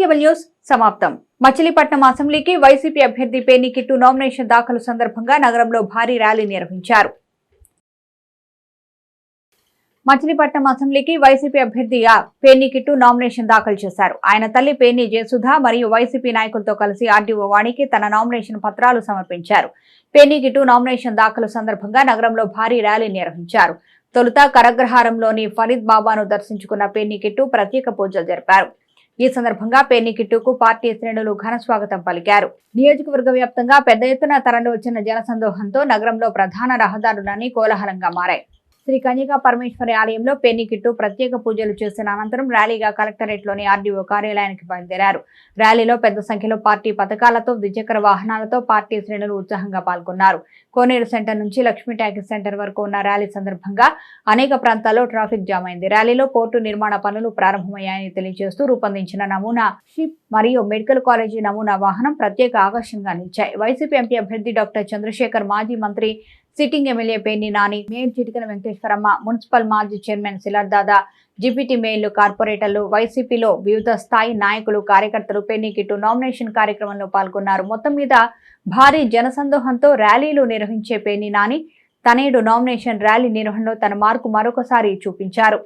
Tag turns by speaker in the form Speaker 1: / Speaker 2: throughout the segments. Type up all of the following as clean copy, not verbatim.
Speaker 1: Cable news సమాప్తం. మచిలీపట్నం అసెంబ్లీకి YCP అభ్యర్థి పేర్ని కిట్టు నామినేషన్ దాఖలు సందర్భంగా నగరంలో భారీ ర్యాలీ నిర్వహించారు. మచిలీపట్నం అసెంబ్లీకి వైసీపీ అభ్యర్థి పేర్ని కిట్టు నామినేషన్ దాఖలు చేశారు. ఆయన తల్లి పేర్ని జయసుధ మరియు వైసీపీ నాయకులతో కలిసి ఆర్డీఓ వాణికి తన నామినేషన్ పత్రాలు సమర్పించారు. పేర్ని కిట్టు నామినేషన్ దాఖలు సందర్భంగా నగరంలో భారీ ర్యాలీ నిర్వహించారు. తొలుత కరగ్రహారంలోని ఫరీద్ బాబాను దర్శించుకున్న పేర్ని కిట్టు ప్రత్యేక పూజలు జరిపారు. ఈ సందర్భంగా పేర్ని కిట్టుకు పార్టీ శ్రేణులు ఘన స్వాగతం పలికారు. నియోజకవర్గ వ్యాప్తంగా పెద్ద ఎత్తున తరలి వచ్చిన జనసందోహంతో నగరంలో ప్రధాన రహదారులన్నీ కోలాహలంగా మారాయి. శ్రీ కన్యకా పరమేశ్వరి ఆలయంలో పేర్ని కిట్టు ప్రత్యేక పూజలు చేసిన అనంతరం ర్యాలీగా కలెక్టరేట్లోని ఆర్డీఓ కార్యాలయానికి బయలుదేరారు. ర్యాలీలో పెద్ద సంఖ్యలో పార్టీ పథకాలతో ద్విచక్ర వాహనాలతో పార్టీ శ్రేణులు ఉత్సాహంగా పాల్గొన్నారు. కోనేరు సెంటర్ నుంచి లక్ష్మీ టాకీస్ సెంటర్ వరకు ఉన్న ర్యాలీ సందర్భంగా అనేక ప్రాంతాల్లో ట్రాఫిక్ జామ్ అయింది. ర్యాలీలో పోర్టు నిర్మాణ పనులు ప్రారంభమయ్యాయని తెలియజేస్తూ రూపొందించిన నమూనా షిప్ మరియు మెడికల్ కాలేజీ నమూనా వాహనం ప్రత్యేక ఆకర్షణగా నిలిచాయి. వైసీపీ ఎంపీ అభ్యర్థి డాక్టర్ చంద్రశేఖర్, మాజీ మంత్రి sitting MLA Perni Nani, mayor Chitikana Venkateswaramma, municipal మాజీ చైర్మన్ సిలర్దాదా, డిప్యూటీ మేయర్లు, కార్పొరేటర్లు, వైసీపీలో వివిధ స్థాయి నాయకులు, కార్యకర్తలు పేర్ని కిట్టు నామినేషన్ కార్యక్రమంలో పాల్గొన్నారు. మొత్తం మీద భారీ జనసందోహంతో ర్యాలీలు నిర్వహించే పేర్ని నాని తనేడు నామినేషన్ ర్యాలీ నిర్వహణలో తన మార్కు మరొకసారి చూపించారు.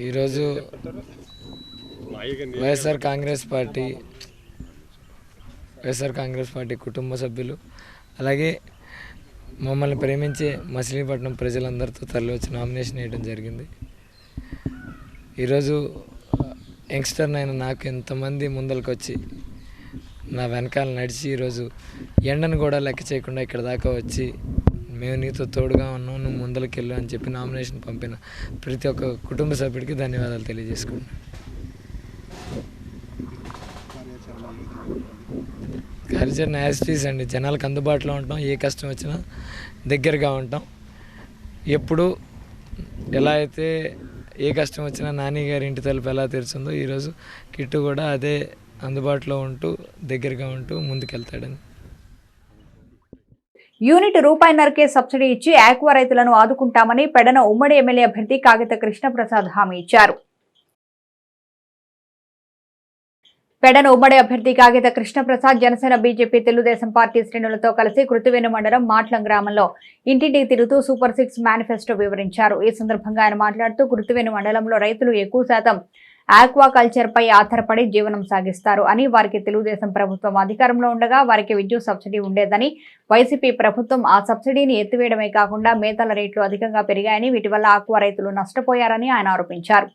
Speaker 2: ఈరోజు వైఎస్ఆర్ కాంగ్రెస్ పార్టీ కుటుంబ సభ్యులు అలాగే మమ్మల్ని ప్రేమించే మచిలీపట్నం ప్రజలందరితో తరలి వచ్చి నామినేషన్ వేయడం జరిగింది. ఈరోజు యంగ్స్టర్ అయిన నాకు ఎంతమంది ముందరికి వచ్చి నా వెనకాల నడిచి ఈరోజు ఎండను కూడా లెక్క చేయకుండా ఇక్కడ దాకా వచ్చి మేము నీతో తోడుగా ఉన్నాం, నువ్వు ముందరికి వెళ్ళు అని చెప్పి నామినేషన్ పంపిన ప్రతి ఒక్క కుటుంబ సభ్యుడికి ధన్యవాదాలు తెలియజేసుకున్నాను. కార్యాచరణ యాజిటీస్ అండి, జనాలకు అందుబాటులో ఉంటాం, ఏ కష్టం వచ్చినా దగ్గరగా ఉంటాం. ఎప్పుడు ఎలా అయితే ఏ కష్టం వచ్చినా నాని గారి ఇంటి తలుపు ఎలా తెరుచుందో ఈరోజు కిట్టు కూడా అదే అందుబాటులో ఉంటూ దగ్గరగా ఉంటూ ముందుకెళ్తాడని.
Speaker 1: యూనిట్ రూపాయిన్నరకే సబ్సిడీ ఇచ్చి ఆక్వా రైతులను ఆదుకుంటామని పెడన ఉమ్మడి ఎమ్మెల్యే అభ్యర్థి కాగిత కృష్ణప్రసాద్ హామీ ఇచ్చారు. పెడన ఉమ్మడి అభ్యర్థి కాగిత కృష్ణప్రసాద్ జనసేన, బీజేపీ, తెలుగుదేశం పార్టీ శ్రేణులతో కలిసి కృతివేణు మండలం మాట్లం గ్రామంలో ఇంటింటికి తిరుగుతూ సూపర్ 6 మేనిఫెస్టో వివరించారు. ఈ సందర్భంగా ఆయన మాట్లాడుతూ కృతివేణు మండలంలో రైతులు ఎక్కువ శాతం ఆక్వాకల్చర్ పై ఆధారపడి జీవనం సాగిస్తారు అని, వారికి తెలుగుదేశం ప్రభుత్వం అధికారంలో ఉండగా వారికి విద్యుత్ సబ్సిడీ ఉండేదని, వైసీపీ ప్రభుత్వం ఆ సబ్సిడీని ఎత్తివేయడమే కాకుండా మేతల రేట్లు అధికంగా పెరిగాయని, వీటి వల్ల ఆక్వా రైతులు నష్టపోయారని ఆయన ఆరోపించారు.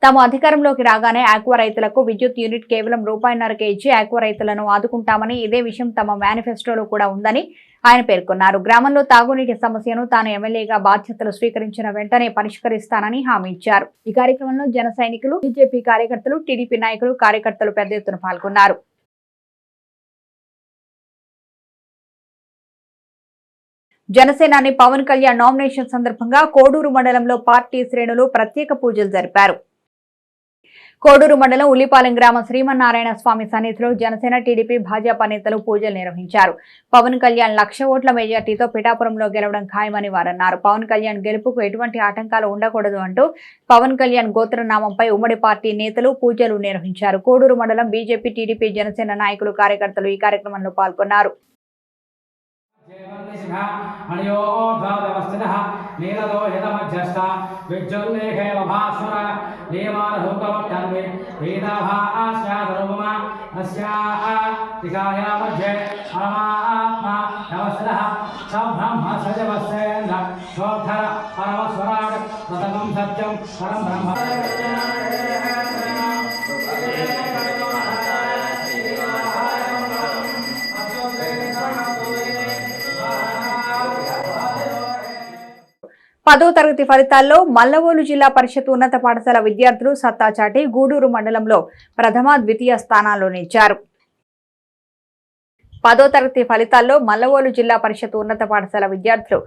Speaker 1: తాము అధికారంలోకి రాగానే ఆక్వా రైతులకు విద్యుత్ యూనిట్ కేవలం రూపాయిన్నరకే ఇచ్చి ఆక్వా రైతులను ఆదుకుంటామని, ఇదే విషయం తమ మేనిఫెస్టోలో కూడా ఉందని ఆయన పేర్కొన్నారు. గ్రామంలో తాగునీటి సమస్యను తాను ఎమ్మెల్యేగా బాధ్యతలు స్వీకరించిన వెంటనే పరిష్కరిస్తానని హామీ ఇచ్చారు. ఈ కార్యక్రమంలో జన సైనికులు, బీజేపీ కార్యకర్తలు, టీడీపీ నాయకులు, కార్యకర్తలు పెద్ద ఎత్తున పాల్గొన్నారు. జనసేనాని పవన్ కళ్యాణ్ నామినేషన్ సందర్భంగా కోడూరు మండలంలో పార్టీ శ్రేణులు ప్రత్యేక పూజలు జరిపారు. కోడూరు మండలం ఉల్లిపాలెం గ్రామం శ్రీమన్నారాయణ స్వామి సన్నిధిలో జనసేన టీడీపీ భాజపా నేతలు పూజలు నిర్వహించారు. పవన్ కళ్యాణ్ 1,00,000 ఓట్ల మెజార్టీతో పిఠాపురంలో గెలవడం ఖాయమని వారన్నారు. పవన్ కళ్యాణ్ గెలుపుకు ఎటువంటి ఆటంకాలు ఉండకూడదు అంటూ పవన్ కళ్యాణ్ గోత్రనామంపై ఉమ్మడి పార్టీ నేతలు పూజలు నిర్వహించారు. కోడూరు మండలం బీజేపీ, టీడీపీ, జనసేన నాయకులు, కార్యకర్తలు ఈ కార్యక్రమంలో పాల్గొన్నారు. పదో తరగతి ఫలితాల్లో మల్లవోలు జిల్లా పరిషత్ ఉన్నత పాఠశాల విద్యార్థులు సత్తా చాటి గూడూరు మండలంలో ప్రథమ, ద్వితీయ స్థానాల్లో నిలిచారు. పదో తరగతి ఫలితాల్లో మల్లవోలు జిల్లా పరిషత్ ఉన్నత పాఠశాల విద్యార్థులు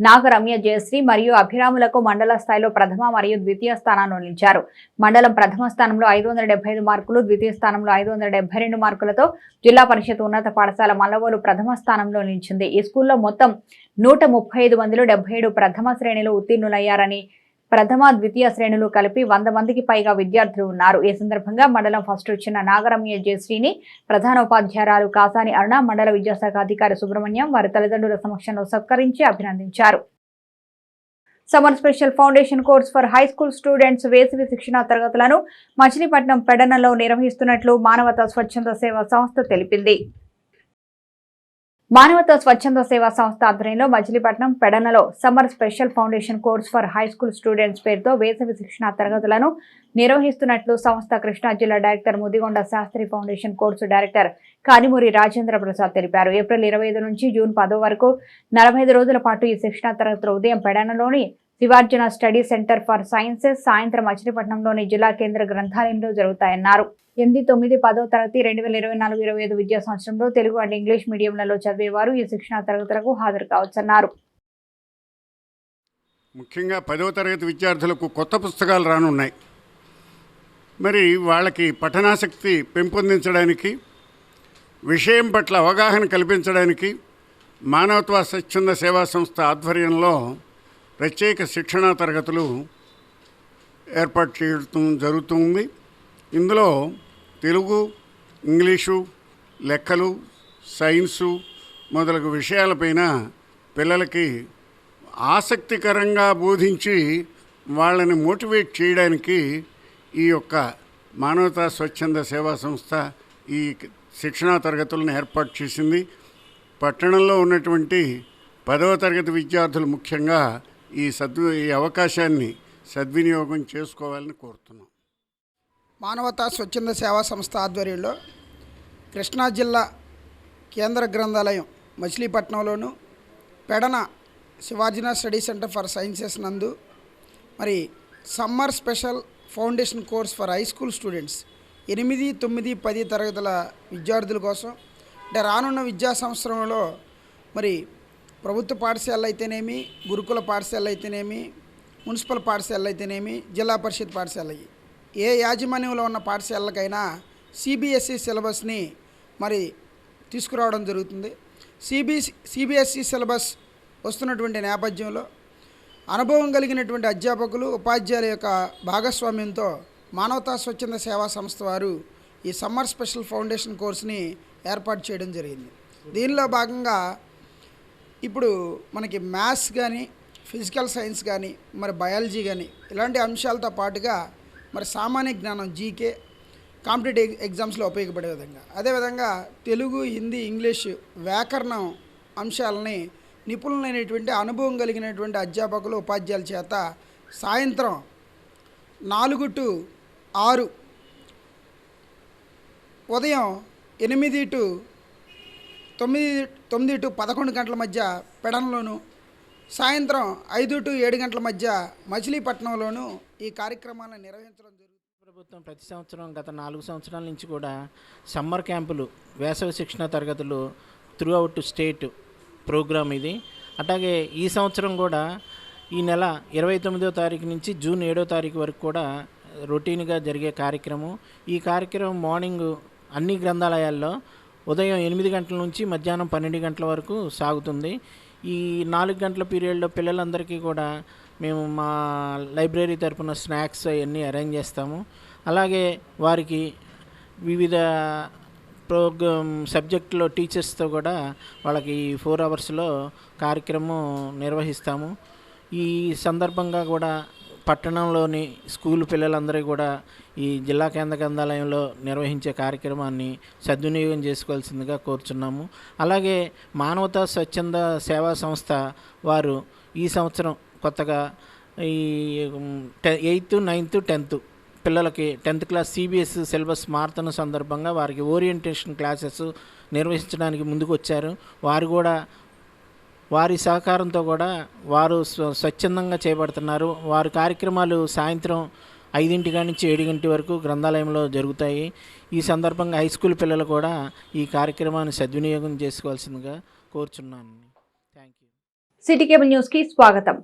Speaker 1: నాగరమ్య, జయశ్రీ మరియు అభిరాములకు మండల స్థాయిలో ప్రథమ మరియు ద్వితీయ స్థానాల్లో నిలిచారు. మండలం ప్రథమ స్థానంలో 575 మార్కులు, ద్వితీయ స్థానంలో 572 మార్కులతో జిల్లా పరిషత్ ఉన్నత పాఠశాల మల్లవోలు ప్రథమ స్థానంలో నిలిచింది. ఈ స్కూల్లో మొత్తం 135 మందిలో 77 ప్రథమ శ్రేణిలో ఉత్తీర్ణులయ్యారని, ప్రథమ, ద్వితీయ శ్రేణులు కలిపి 100 మందికి పైగా విద్యార్థులు ఉన్నారు. ఈ సందర్భంగా మండలం ఫస్ట్ వచ్చిన నాగరమ్య జయశ్రీని ప్రధాన ఉపాధ్యాయురాలు కాసాని అరుణ, మండల విద్యాశాఖ అధికారి సుబ్రహ్మణ్యం వారి తల్లిదండ్రుల సమక్షంలో సత్కరించి అభినందించారు. Summer special foundation course for high school students వేసవి శిక్షణా తరగతులను మచిలీపట్నం పెడనలో నిర్వహిస్తున్నట్లు మానవతా స్వచ్ఛంద సేవా సంస్థ తెలిపింది. మానవతా స్వచ్ఛంద సేవా సంస్థ ఆధ్వర్యంలో మచిలీపట్నం పెడనలో summer special foundation course for high school students పేరుతో వేసవి శిక్షణా తరగతులను నిర్వహిస్తున్నట్లు సంస్థ కృష్ణా జిల్లా director Mudigonda Sastri foundation course director Kanimuri Rajendra Prasad తెలిపారు. ఏప్రిల్ 25 నుంచి జూన్ 10 వరకు 45 రోజుల పాటు ఈ శిక్షణా తరగతులు ఉదయం పెడనలోని శివార్జున స్టడీ సెంటర్ ఫర్ సైన్సెస్, సాయంత్రం మచిలీపట్నంలోని జిల్లా కేంద్ర గ్రంథాలయంలో జరుగుతాయన్నారు. 8, 9, 10వ తరగతి 2024-25 విద్యా సంవత్సరంలో తెలుగు అండ్ ఇంగ్లీష్ మీడియంలలో చదివేవారు ఈ శిక్షణా తరగతులకు హాజరు కావచ్చన్నారు.
Speaker 3: ముఖ్యంగా 10వ తరగతి విద్యార్థులకు కొత్త పుస్తకాలు రానున్నాయి. మరి వాళ్ళకి పఠనాసక్తి పెంపొందించడానికి, విషయం పట్ల అవగాహన కల్పించడానికి మానవతా స్వచ్ఛంద సేవా సంస్థ ఆధ్వర్యంలో ప్రత్యేక శిక్షణా తరగతులు ఏర్పాటు చేయడం జరుగుతుంది. ఇందులో తెలుగు, ఇంగ్లీషు, లెక్కలు, సైన్సు మొదలగు విషయాలపైన పిల్లలకి ఆసక్తికరంగా బోధించి వాళ్ళని మోటివేట్ చేయడానికి ఈ యొక్క మానవతా స్వచ్ఛంద సేవా సంస్థ ఈ శిక్షణా తరగతులను ఏర్పాటు చేసింది. పట్టణంలో ఉన్నటువంటి 10వ తరగతి విద్యార్థులు ముఖ్యంగా ఈ అవకాశాన్ని సద్వినియోగం చేసుకోవాలని కోరుతున్నాం.
Speaker 4: మానవతా స్వచ్ఛంద సేవా సంస్థ ఆధ్వర్యంలో కృష్ణా జిల్లా కేంద్ర గ్రంథాలయం మచిలీపట్నంలోను, Pedana Sivarjuna study centre for sciences నందు మరి summer special foundation course for high school students 8, 9, 10 తరగతుల విద్యార్థుల కోసం అంటే రానున్న విద్యా సంవత్సరంలో మరి ప్రభుత్వ పాఠశాలలు అయితేనేమి, గురుకుల పాఠశాలలు అయితేనేమి, మున్సిపల్ పాఠశాలలు అయితేనేమి, జిల్లా పరిషత్ పాఠశాలలు, ఏ యాజమాన్యంలో ఉన్న పాఠశాలలకైనా సిబిఎస్ఈ సిలబస్ని మరి తీసుకురావడం జరుగుతుంది. సిబిఎస్ఈ సిలబస్ వస్తున్నటువంటి నేపథ్యంలో అనుభవం కలిగినటువంటి అధ్యాపకులు, ఉపాధ్యాయుల యొక్క భాగస్వామ్యంతో మానవతా స్వచ్ఛంద సేవా సంస్థ వారు ఈ సమ్మర్ స్పెషల్ ఫౌండేషన్ కోర్సుని ఏర్పాటు చేయడం జరిగింది. దీనిలో భాగంగా ఇప్పుడు మనకి మ్యాథ్స్ కానీ, ఫిజికల్ సైన్స్ కానీ, మరి బయాలజీ కానీ ఇలాంటి అంశాలతో పాటుగా మరి సామాన్య జ్ఞానం, జీకే, కాంపిటేటివ్ ఎగ్జామ్స్లో ఉపయోగపడే విధంగా, అదేవిధంగా తెలుగు, హిందీ, ఇంగ్లీషు, వ్యాకరణం అంశాలని నిపుణులైనటువంటి అనుభవం కలిగినటువంటి అధ్యాపకులు, ఉపాధ్యాయుల చేత సాయంత్రం 4 to 6, ఉదయం 8 to 9 to 11 గంటల మధ్య పెడన్లోను, సాయంత్రం 5 to 7 గంటల మధ్య మచిలీపట్నంలోను ఈ కార్యక్రమాలను నిర్వహించడం జరుగుతుంది.
Speaker 5: ప్రభుత్వం ప్రతి సంవత్సరం గత 4 సంవత్సరాల నుంచి కూడా సమ్మర్ క్యాంపులు, వేసవి శిక్షణ తరగతులు త్రూ అవుట్ స్టేట్ ప్రోగ్రామ్ ఇది. అట్లాగే ఈ సంవత్సరం కూడా ఈ నెల 29వ తారీఖు నుంచి జూన్ 7వ తారీఖు వరకు కూడా రొటీన్గా జరిగే కార్యక్రమం. ఈ కార్యక్రమం మార్నింగ్ అన్ని గ్రంథాలయాల్లో ఉదయం 8 గంటల నుంచి మధ్యాహ్నం 12 గంటల వరకు సాగుతుంది. ఈ 4 గంటల పీరియడ్లో పిల్లలందరికీ కూడా మేము మా లైబ్రరీ తరపున స్నాక్స్ అవన్నీ అరేంజ్ చేస్తాము. అలాగే వారికి వివిధ ప్రోగ్రామ్ సబ్జెక్టులో టీచర్స్తో కూడా వాళ్ళకి 4 అవర్స్లో కార్యక్రమం నిర్వహిస్తాము. ఈ సందర్భంగా కూడా పట్టణంలోని స్కూల్ పిల్లలందరూ కూడా ఈ జిల్లా కేంద్ర గ్రంథాలయంలో నిర్వహించే కార్యక్రమాన్ని సద్వినియోగం చేసుకోవాల్సిందిగా కోరుచున్నాము. అలాగే మానవతా స్వచ్ఛంద సేవా సంస్థ వారు ఈ సంవత్సరం కొత్తగా ఈ 8th, 9th, 10th పిల్లలకి 10th క్లాస్ CBS సిలబస్ మారుతున్న సందర్భంగా వారికి ఓరియంటేషన్ క్లాసెస్ నిర్వహించడానికి ముందుకు వచ్చారు. వారు కూడా వారి సహకారంతో కూడా వారు స్వచ్ఛందంగా చేపడుతున్నారు. వారి కార్యక్రమాలు సాయంత్రం 5 నుంచి 7 వరకు గ్రంథాలయంలో జరుగుతాయి. ఈ సందర్భంగా హై స్కూల్ పిల్లలు కూడా ఈ కార్యక్రమాన్ని సద్వినియోగం చేసుకోవాల్సిందిగా కోరుచున్నాను. Thank you.
Speaker 1: City cable news కి స్వాగతం.